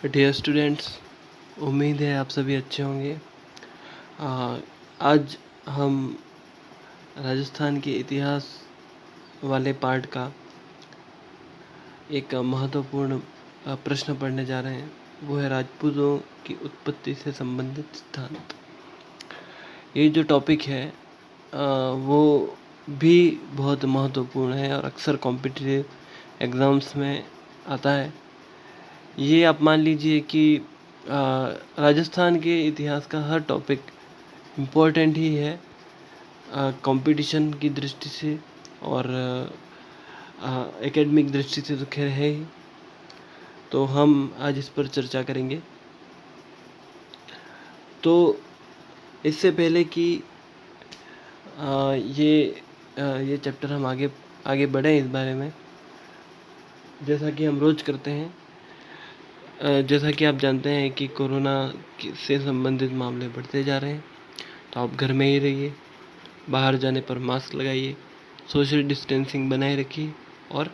Dear students, उम्मीद है आप सभी अच्छे होंगे। आज हम राजस्थान के इतिहास वाले पार्ट का एक महत्वपूर्ण प्रश्न पढ़ने जा रहे हैं। वो है राजपूतों की उत्पत्ति से संबंधित सिद्धांत। ये जो टॉपिक है वो भी बहुत महत्वपूर्ण है और अक्सर कॉम्पिटिटिव एग्ज़ाम्स में आता है। ये आप मान लीजिए कि राजस्थान के इतिहास का हर टॉपिक इम्पोर्टेंट ही है कंपटीशन की दृष्टि से और एकेडमिक दृष्टि से तो खैर है ही। तो हम आज इस पर चर्चा करेंगे। तो इससे पहले कि ये चैप्टर हम आगे बढ़ें इस बारे में, जैसा कि हम रोज़ करते हैं, जैसा कि आप जानते हैं कि कोरोना से संबंधित मामले बढ़ते जा रहे हैं, तो आप घर में ही रहिए, बाहर जाने पर मास्क लगाइए, सोशल डिस्टेंसिंग बनाए रखिए और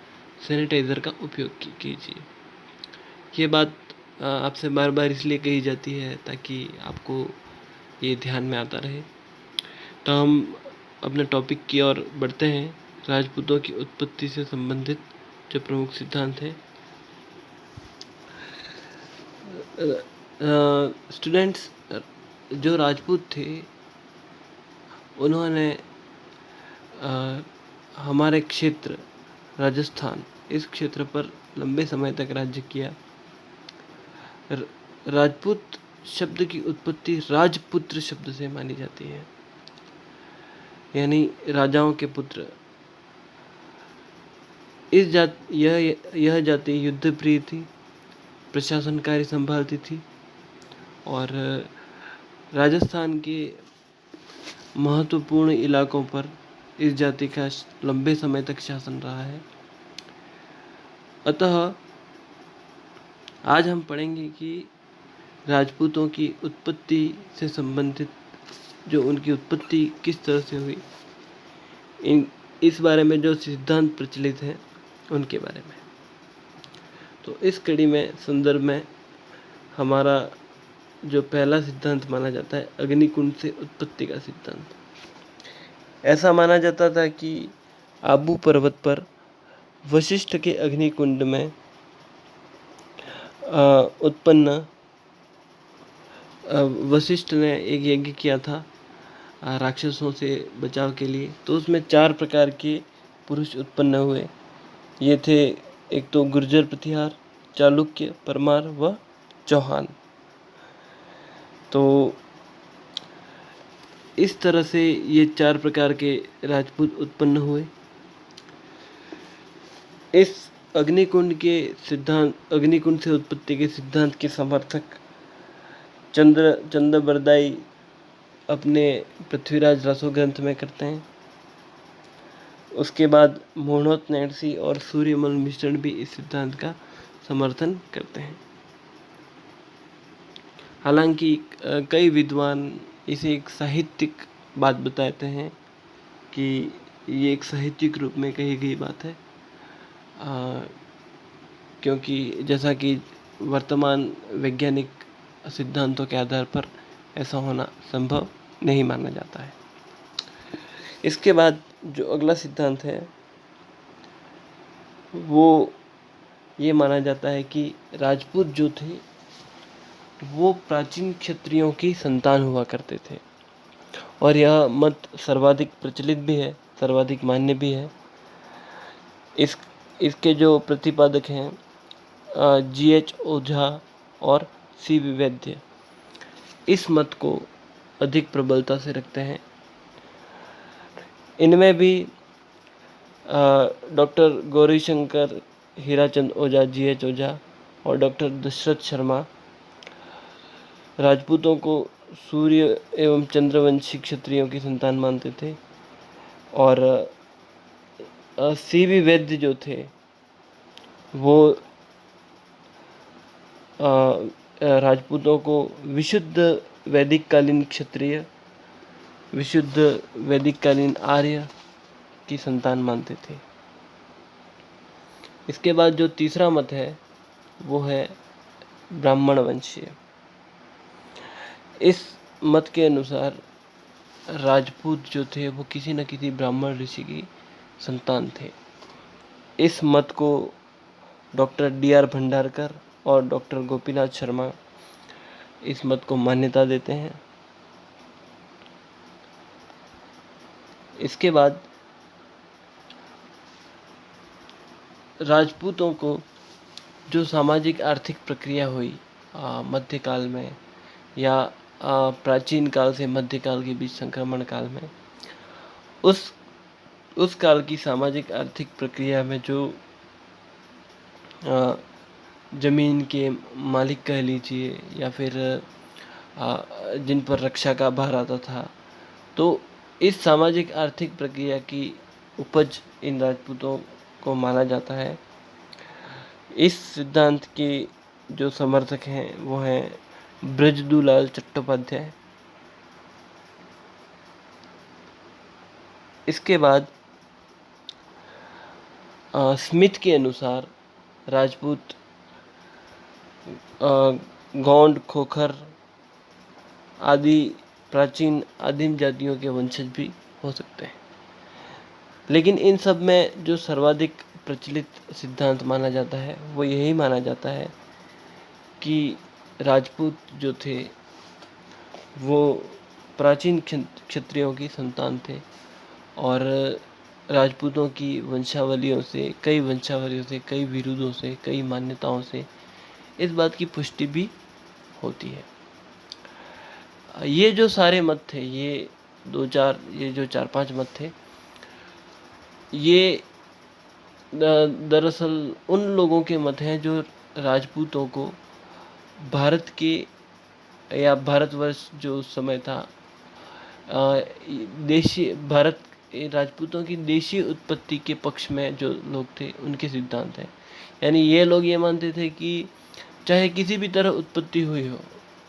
सैनिटाइज़र का उपयोग कीजिए। ये बात आपसे बार बार इसलिए कही जाती है ताकि आपको ये ध्यान में आता रहे। तो हम अपने टॉपिक की ओर बढ़ते हैं। राजपूतों की उत्पत्ति से संबंधित जो प्रमुख सिद्धांत हैं। स्टूडेंट्स, जो राजपूत थे उन्होंने हमारे क्षेत्र राजस्थान, इस क्षेत्र पर लंबे समय तक राज्य किया। राजपूत शब्द की उत्पत्ति राजपुत्र शब्द से मानी जाती है, यानी राजाओं के पुत्र। यह जाति युद्ध प्रिय थी, प्रशासन कार्य संभालती थी और राजस्थान के महत्वपूर्ण इलाकों पर इस जाति का लंबे समय तक शासन रहा है। अतः आज हम पढ़ेंगे कि राजपूतों की उत्पत्ति से संबंधित जो उनकी उत्पत्ति किस तरह से हुई, इस बारे में जो सिद्धांत प्रचलित हैं उनके बारे में। तो इस कड़ी में संदर्भ में हमारा जो पहला सिद्धांत माना जाता है, अग्निकुंड से उत्पत्ति का सिद्धांत। ऐसा माना जाता था कि आबू पर्वत पर वशिष्ठ के अग्निकुंड में उत्पन्न वशिष्ठ ने एक यज्ञ किया था राक्षसों से बचाव के लिए। तो उसमें 4 प्रकार के पुरुष उत्पन्न हुए। ये थे, एक तो गुर्जर प्रतिहार, चालुक्य, परमार व चौहान। तो इस तरह से ये 4 प्रकार के राजपूत उत्पन्न हुए। इस अग्निकुंड से उत्पत्ति के सिद्धांत के समर्थक चंद्रबरदाई अपने पृथ्वीराज रासो ग्रंथ में करते हैं। उसके बाद मोहनोत नैणसी और सूर्यमल मिश्रण भी इस सिद्धांत का समर्थन करते हैं। हालांकि कई विद्वान इसे एक साहित्यिक बात बताते हैं कि ये एक साहित्यिक रूप में कही गई बात है, क्योंकि जैसा कि वर्तमान वैज्ञानिक सिद्धांतों के आधार पर ऐसा होना संभव नहीं माना जाता है। इसके बाद जो अगला सिद्धांत है वो ये माना जाता है कि राजपूत जो थे वो प्राचीन क्षत्रियों की संतान हुआ करते थे और यह मत सर्वाधिक प्रचलित भी है, सर्वाधिक मान्य भी है। इसके जो प्रतिपादक हैं GH ओझा और C.V. वैद्य इस मत को अधिक प्रबलता से रखते हैं। इनमें भी डॉक्टर गौरीशंकर, हीराचंद ओझा, GH ओझा और डॉक्टर दशरथ शर्मा राजपूतों को सूर्य एवं चंद्रवंशी क्षत्रियों की संतान मानते थे और C.V. वैद्य जो थे वो राजपूतों को विशुद्ध वैदिक कालीन क्षत्रिय, विशुद्ध वैदिक कालीन आर्य की संतान मानते थे। इसके बाद जो तीसरा मत है वो है ब्राह्मण वंशीय। इस मत के अनुसार राजपूत जो थे वो किसी न किसी ब्राह्मण ऋषि की संतान थे। इस मत को डॉक्टर D.R. भंडारकर और डॉक्टर गोपीनाथ शर्मा इस मत को मान्यता देते हैं। इसके बाद राजपूतों को जो सामाजिक आर्थिक प्रक्रिया हुई मध्यकाल में या प्राचीन काल से मध्यकाल के बीच संक्रमण काल में, उस काल की सामाजिक आर्थिक प्रक्रिया में जो जमीन के मालिक कह लीजिए या फिर जिन पर रक्षा का भार आता था, तो इस सामाजिक आर्थिक प्रक्रिया की उपज इन राजपूतों को माना जाता है। इस सिद्धांत के जो समर्थक हैं वो हैं ब्रजदूलाल चट्टोपाध्याय। इसके बाद स्मिथ के अनुसार राजपूत गोंड, खोखर आदि प्राचीन आदिम जातियों के वंशज भी हो सकते हैं। लेकिन इन सब में जो सर्वाधिक प्रचलित सिद्धांत माना जाता है वो यही माना जाता है कि राजपूत जो थे वो प्राचीन क्षत्रियों की संतान थे और राजपूतों की वंशावलियों से, कई विरोधों से, कई मान्यताओं से इस बात की पुष्टि भी होती है। ये जो सारे मत थे, ये जो 4-5 मत थे, ये दरअसल उन लोगों के मत हैं जो राजपूतों को भारत के या भारतवर्ष जो उस समय था देशी भारत राजपूतों की देशी उत्पत्ति के पक्ष में जो लोग थे उनके सिद्धांत हैं। यानी ये लोग ये मानते थे कि चाहे किसी भी तरह उत्पत्ति हुई हो,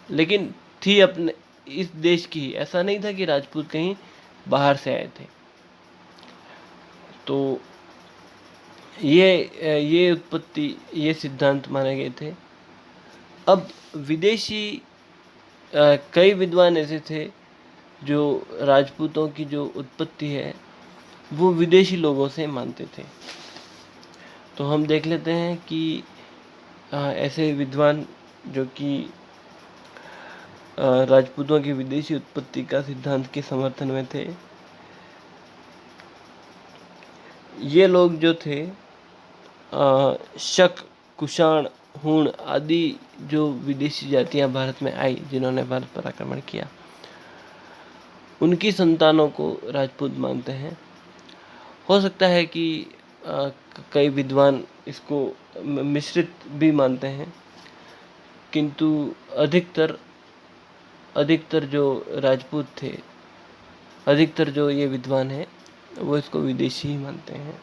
लेकिन थी अपने इस देश की। ऐसा नहीं था कि राजपूत कहीं बाहर से आए थे। तो ये उत्पत्ति, ये सिद्धांत माने गए थे। अब विदेशी कई विद्वान ऐसे थे जो राजपूतों की जो उत्पत्ति है वो विदेशी लोगों से मानते थे। तो हम देख लेते हैं कि ऐसे विद्वान जो कि राजपूतों की विदेशी उत्पत्ति का सिद्धांत के समर्थन में थे। ये लोग जो थे शक, कुषाण, हूण आदि जो विदेशी जातियां भारत में आई, जिन्होंने भारत पर आक्रमण किया, उनकी संतानों को राजपूत मानते हैं। हो सकता है कि कई विद्वान इसको मिश्रित भी मानते हैं, किंतु अधिकतर जो राजपूत थे, अधिकतर जो ये विद्वान हैं वो इसको विदेशी ही मानते हैं।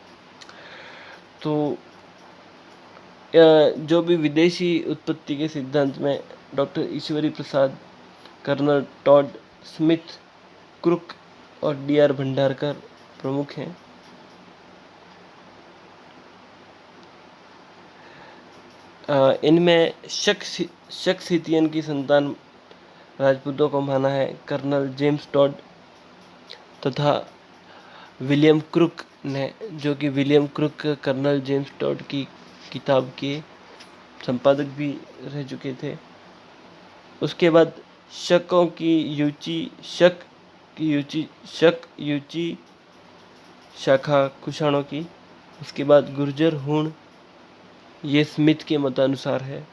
तो जो भी विदेशी उत्पत्ति के सिद्धांत में doctor Ishwari Prasad, colonel Tod Smith, crook और D.R. भंडारकर प्रमुख हैं। इनमें शक सिथियन की संतान राजपूतों को माना है कर्नल जेम्स टॉड तथा विलियम क्रुक ने, जो कि William Crooke colonel James Tod की किताब के संपादक भी रह चुके थे। उसके बाद शक यूची शाखा कुषाणों की। उसके बाद गुर्जर, हूण, ये स्मिथ के मतानुसार है।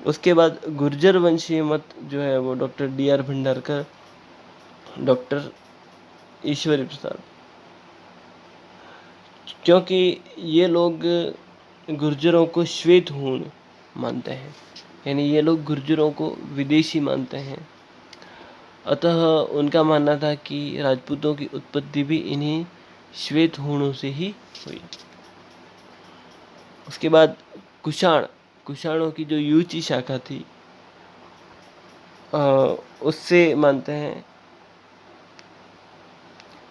उसके बाद गुर्जर वंशीय मत जो है वो doctor D.R. Bhandarkar, doctor Ishwari Prasad, क्योंकि ये लोग गुर्जरों को श्वेत हूण मानते हैं, यानी ये लोग गुर्जरों को विदेशी मानते हैं। अतः उनका मानना था कि राजपूतों की उत्पत्ति भी इन्हीं श्वेत हूणों से ही हुई। उसके बाद कुषाणों की जो यूची शाखा थी उससे मानते हैं।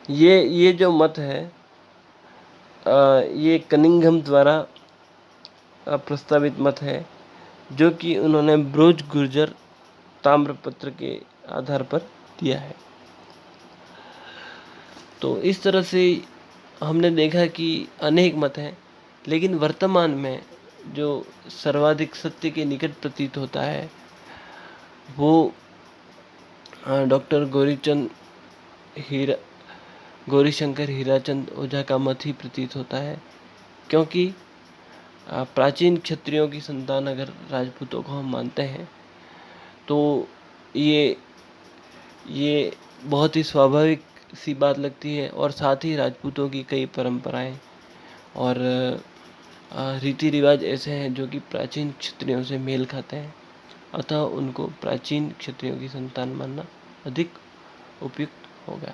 ये जो मत है ये कनिंघम द्वारा प्रस्तावित मत है, जो कि उन्होंने ब्रोज गुर्जर ताम्रपत्र के आधार पर दिया है। तो इस तरह से हमने देखा कि अनेक मत हैं, लेकिन वर्तमान में जो सर्वाधिक सत्य के निकट प्रतीत होता है वो डॉक्टर गौरीशंकर हीराचंद ओझा का मत ही प्रतीत होता है, क्योंकि प्राचीन क्षत्रियों की संतान अगर राजपूतों को हम मानते हैं तो ये बहुत ही स्वाभाविक सी बात लगती है। और साथ ही राजपूतों की कई परंपराएं और रीति रिवाज ऐसे हैं जो कि प्राचीन क्षत्रियों से मेल खाते हैं, अतः उनको प्राचीन क्षत्रियों की संतान मानना अधिक उपयुक्त होगा।